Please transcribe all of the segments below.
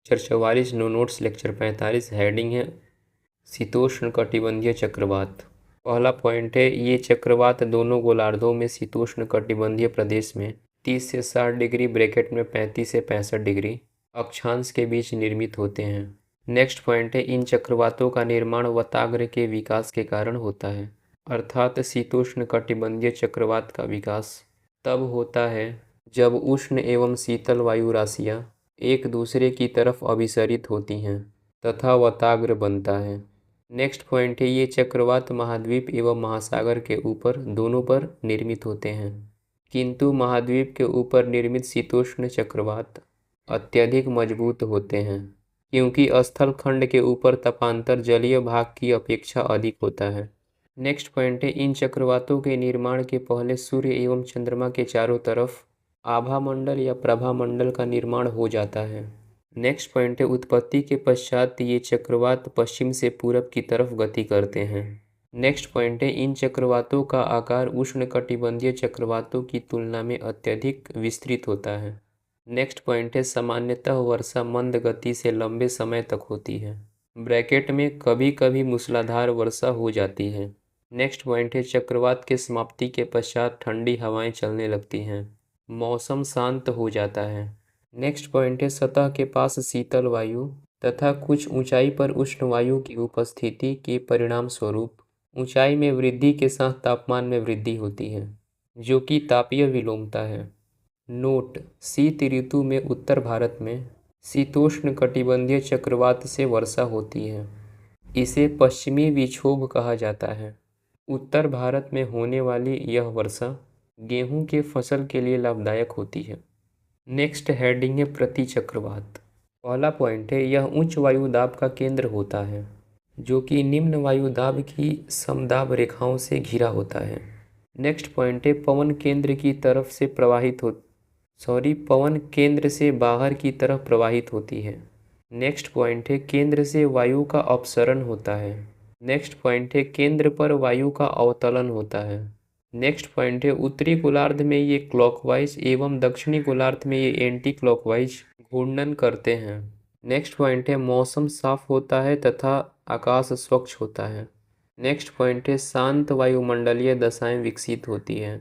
Lecture 44 no notes. Lecture 45 heading है शीतोष्ण कटिबंधीय चक्रवात। पहला पॉइंट है, ये चक्रवात दोनों गोलार्धों में शीतोष्ण कटिबंधीय प्रदेश में 30 से 60 डिग्री ब्रैकेट में 35 से 65 डिग्री अक्षांश के बीच निर्मित होते हैं। नेक्स्ट पॉइंट है, इन चक्रवातों का निर्माण वताग्र के विकास के कारण होता है, अर्थात शीतोष्ण कटिबंधीय चक्रवात का विकास तब होता है जब उष्ण एवं शीतल वायु राशियाँ एक दूसरे की तरफ अभिसरित होती हैं तथा वताग्र बनता है। नेक्स्ट पॉइंट है, ये चक्रवात महाद्वीप एवं महासागर के ऊपर दोनों पर निर्मित होते हैं, किंतु महाद्वीप के ऊपर निर्मित शीतोष्ण चक्रवात अत्यधिक मजबूत होते हैं, क्योंकि स्थल खंड के ऊपर तापांतर जलीय भाग की अपेक्षा अधिक होता है। नेक्स्ट पॉइंट है, इन चक्रवातों के निर्माण के पहले सूर्य एवं चंद्रमा के चारों तरफ आभा मंडल या प्रभा मंडल का निर्माण हो जाता है। नेक्स्ट पॉइंट है, उत्पत्ति के पश्चात ये चक्रवात पश्चिम से पूरब की तरफ गति करते हैं। नेक्स्ट पॉइंट है, इन चक्रवातों का आकार उष्णकटिबंधीय चक्रवातों की तुलना में अत्यधिक विस्तृत होता है। नेक्स्ट पॉइंट है, सामान्यतः वर्षा मंद गति से लंबे समय तक होती है, ब्रैकेट में कभी कभी मूसलाधार वर्षा हो जाती है। नेक्स्ट पॉइंट है, चक्रवात के समाप्ति के पश्चात ठंडी हवाएं चलने लगती हैं, मौसम शांत हो जाता है। नेक्स्ट पॉइंट है, सतह के पास शीतल वायु तथा कुछ ऊंचाई पर उष्ण वायु की उपस्थिति के परिणाम स्वरूप ऊंचाई में वृद्धि के साथ तापमान में वृद्धि होती है, जो कि तापीय विलोमता है। नोट, शीत ऋतु में उत्तर भारत में शीतोष्ण कटिबंधीय चक्रवात से वर्षा होती है। इसे पश्चिमी विक्षोभ कहा जाता है। उत्तर भारत में होने वाली यह वर्षा गेहूं के फसल के लिए लाभदायक होती है। नेक्स्ट हेडिंग है प्रति चक्रवात। पहला पॉइंट है, यह उच्च वायुदाब का केंद्र होता है, जो कि निम्न वायुदाब की समदाब रेखाओं से घिरा होता है। नेक्स्ट पॉइंट है, पवन केंद्र की तरफ से पवन केंद्र से बाहर की तरफ प्रवाहित होती है। नेक्स्ट पॉइंट है, केंद्र से वायु का अपसरण होता है। नेक्स्ट पॉइंट है, केंद्र पर वायु का अवतलन होता है। नेक्स्ट पॉइंट है, उत्तरी गोलार्ध में ये क्लॉकवाइज एवं दक्षिणी गोलार्ध में ये एंटी क्लॉकवाइज घूर्णन करते हैं। नेक्स्ट पॉइंट है, मौसम साफ होता है तथा आकाश स्वच्छ होता है। नेक्स्ट पॉइंट है, शांत वायुमंडलीय दशाएं विकसित होती हैं।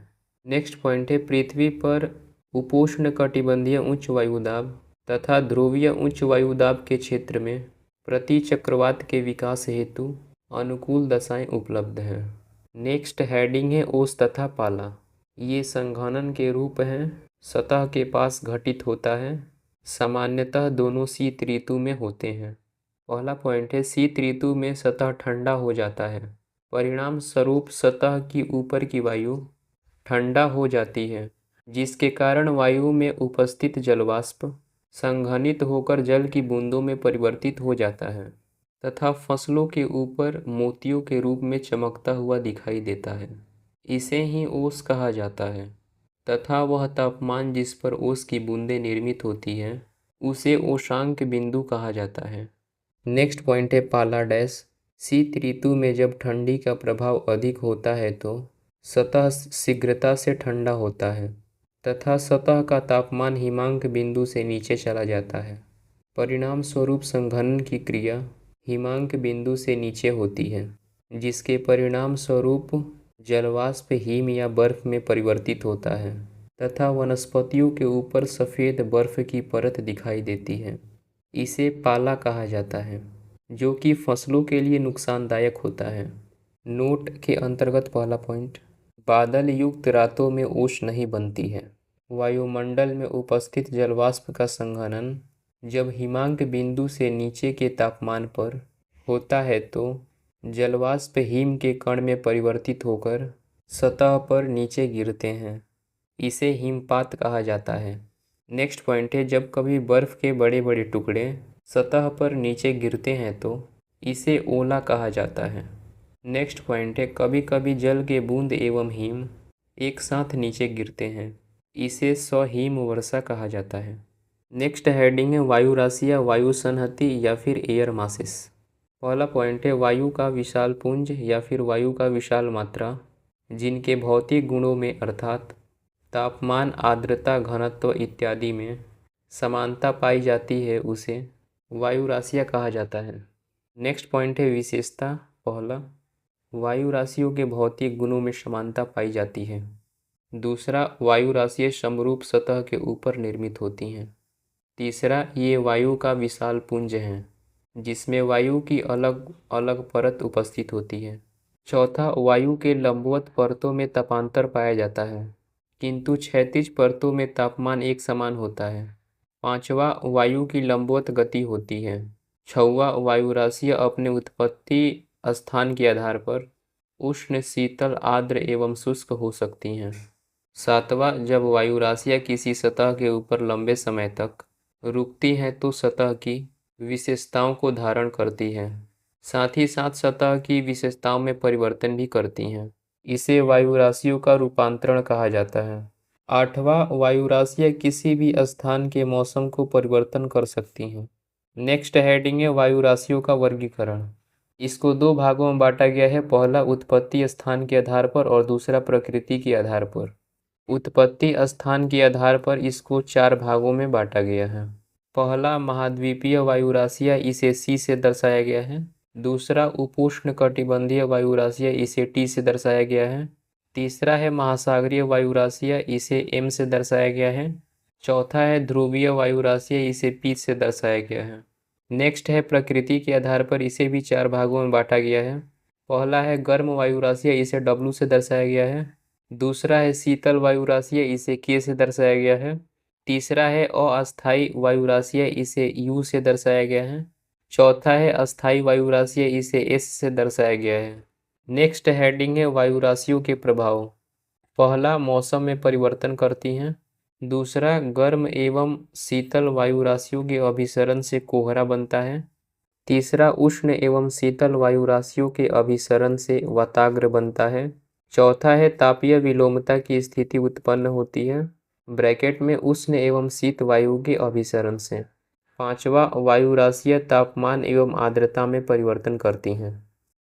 नेक्स्ट पॉइंट है, पृथ्वी पर उपोष्ण कटिबंधीय उच्च वायुदाब तथा ध्रुवीय उच्च वायुदाब के क्षेत्र में प्रति चक्रवात के विकास हेतु अनुकूल दशाएं उपलब्ध हैं। नेक्स्ट हेडिंग है ओस तथा पाला। ये संघनन के रूप हैं, सतह के पास घटित होता है, सामान्यतः दोनों शीत ऋतु में होते हैं। पहला पॉइंट है, शीत ऋतु में सतह ठंडा हो जाता है, परिणाम स्वरूप सतह की ऊपर की वायु ठंडा हो जाती है, जिसके कारण वायु में उपस्थित जलवाष्प संघनित होकर जल की बूंदों में परिवर्तित हो जाता है तथा फसलों के ऊपर मोतियों के रूप में चमकता हुआ दिखाई देता है। इसे ही ओस कहा जाता है तथा वह तापमान जिस पर ओस की बूंदें निर्मित होती हैं उसे ओशांक बिंदु कहा जाता है। नेक्स्ट पॉइंट है पाला डैश। शीत ऋतु में जब ठंडी का प्रभाव अधिक होता है तो सतह शीघ्रता से ठंडा होता है तथा सतह का तापमान हिमांक बिंदु से नीचे चला जाता है। परिणाम स्वरूप संघनन की क्रिया हिमांक बिंदु से नीचे होती है, जिसके परिणाम स्वरूप जलवाष्प हिम या बर्फ में परिवर्तित होता है तथा वनस्पतियों के ऊपर सफ़ेद बर्फ की परत दिखाई देती है। इसे पाला कहा जाता है, जो कि फसलों के लिए नुकसानदायक होता है। नोट के अंतर्गत पहला पॉइंट, बादल युक्त रातों में ओस नहीं बनती है। वायुमंडल में उपस्थित जलवाष्प का संघनन जब हिमांक बिंदु से नीचे के तापमान पर होता है तो जलवाष्प हिम के कण में परिवर्तित होकर सतह पर नीचे गिरते हैं। इसे हिमपात कहा जाता है। नेक्स्ट पॉइंट है, जब कभी बर्फ़ के बड़े बड़े टुकड़े सतह पर नीचे गिरते हैं तो इसे ओला कहा जाता है। नेक्स्ट पॉइंट है, कभी कभी जल के बूंद एवं हिम एक साथ नीचे गिरते हैं। इसे सहिम वर्षा कहा जाता है। नेक्स्ट हेडिंग है वायु राशि या वायु संहति या फिर एयर मासेस। पहला पॉइंट है, वायु का विशाल पुंज या फिर वायु का विशाल मात्रा जिनके भौतिक गुणों में अर्थात तापमान, आर्द्रता, घनत्व इत्यादि में समानता पाई जाती है उसे वायु राशियाँ कहा जाता है। नेक्स्ट पॉइंट है विशेषता। पहला, वायु राशियों के भौतिक गुणों में समानता पाई जाती है। दूसरा, वायु राशियाँ समरूप सतह के ऊपर निर्मित होती हैं। तीसरा, ये वायु का विशाल पुंज है जिसमें वायु की अलग अलग परत उपस्थित होती है। चौथा, वायु के लंबवत परतों में तापांतर पाया जाता है किंतु क्षैतिज परतों में तापमान एक समान होता है। पांचवा, वायु की लंबवत गति होती है। छठवां, वायु राशियाँ अपने उत्पत्ति स्थान के आधार पर उष्ण, शीतल, आर्द्र एवं शुष्क हो सकती हैं। सातवां, जब वायु राशियाँ किसी सतह के ऊपर लंबे समय तक रुकती हैं तो सतह की विशेषताओं को धारण करती हैं, साथ ही साथ सतह की विशेषताओं में परिवर्तन भी करती हैं। इसे वायु राशियों का रूपांतरण कहा जाता है। आठवां, वायु राशियाँ किसी भी स्थान के मौसम को परिवर्तन कर सकती हैं। नेक्स्ट हेडिंग है वायु राशियों का वर्गीकरण। इसको दो भागों में बांटा गया है। पहला, उत्पत्ति स्थान के आधार पर और दूसरा, प्रकृति के आधार पर। उत्पत्ति स्थान के आधार पर इसको 4 भागों में बांटा गया है। पहला, महाद्वीपीय वायु राशियाँ, इसे सी से दर्शाया गया है। दूसरा, उपोष्ण कटिबंधीय वायु राशियाँ, इसे टी से दर्शाया गया है। तीसरा है महासागरीय वायु राशियाँ, इसे एम से दर्शाया गया है। चौथा है ध्रुवीय वायु राशियाँ, इसे पी से दर्शाया गया है। नेक्स्ट है प्रकृति के आधार पर, इसे भी 4 भागों में बांटा गया है। पहला है गर्म वायु राशियाँ, इसे डब्लू से दर्शाया गया है। दूसरा है शीतल वायु राशियाँ, इसे के से दर्शाया गया है। तीसरा है अस्थायी वायु राशियाँ, इसे यू से दर्शाया गया है। चौथा है अस्थायी वायु राशियाँ, इसे एस से दर्शाया गया है। नेक्स्ट हेडिंग है वायु राशियों के प्रभाव। पहला, मौसम में परिवर्तन करती हैं। दूसरा, गर्म एवं शीतल वायु राशियों के अभिसरण से कोहरा बनता है। तीसरा, उष्ण एवं शीतल वायु राशियों के अभिसरण से वाताग्र बनता है। चौथा है तापीय विलोमता की स्थिति उत्पन्न होती है, ब्रैकेट में उष्ण एवं शीत वायु के अभिसरण से। पांचवा, वायु राशियाँ तापमान एवं आर्द्रता में परिवर्तन करती हैं।